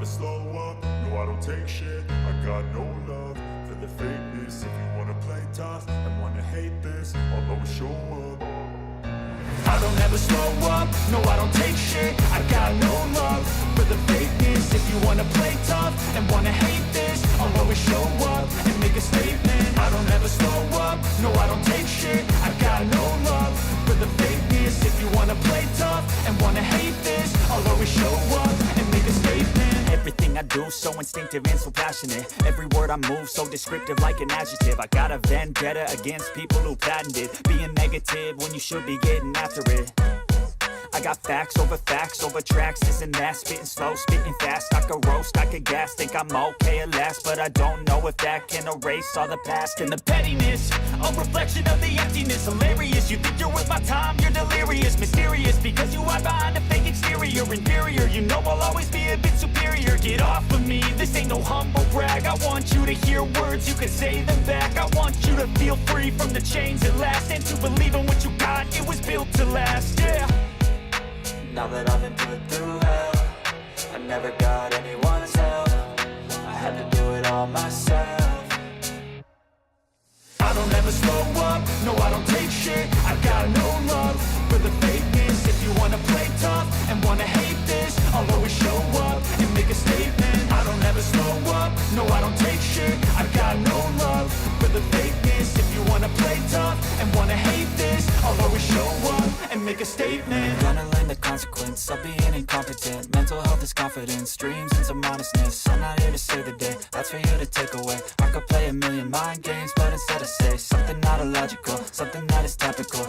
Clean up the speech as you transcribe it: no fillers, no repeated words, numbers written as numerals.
never slow up, no I don't take shit. I got no love for the fakeness. If you wanna play tough and wanna hate this, I'll always show up. I don't ever slow up, no I don't take shit. I got no love for the fakeness. If you wanna play tough and wanna hate this, I'll always show up and make a statement. I don't ever slow up, no I don't take shit. I got no love for the fakeness. If you wanna play tough and wanna hate this, I'll always show up and make a statement. Everything I do so instinctive and so passionate. Every word I move so descriptive like an adjective. I got a vendetta against people who patented being negative when you should be getting after it. I got facts over tracks, this and that. Spitting slow, spitting fast. I could roast, I could gas. Think I'm okay at last, but I don't know if that can erase all the past. And the pettiness, a reflection of the emptiness. Hilarious, you think you're worth my time, you're delirious. Mysterious, because you hide behind a fake exterior. Inferior, you know I'll always be a bit superior. Get off of me, this ain't no humble brag. I want you to hear words, you can say them back. I want you to feel free from the chains that last, and to believe in what you got, it was built to last, yeah. Now that I've been put through hell, I never got anyone's help. I had to do it all myself. I don't ever slow up, no I don't take shit. I got no love for the fakeness. If you wanna play tough and wanna hate this, I'll always show up and make a statement. I don't ever slow up, no I don't take shit. I got no love for the fakeness. If you wanna play tough and wanna hate this, I'll always show up and make a statement. Gonna learn the consequence of being incompetent. Mental health is confidence, dreams and some honestness. I'm not here to save the day, that's for you to take away. I could play a million mind games, but instead I say something not illogical, something that is topical.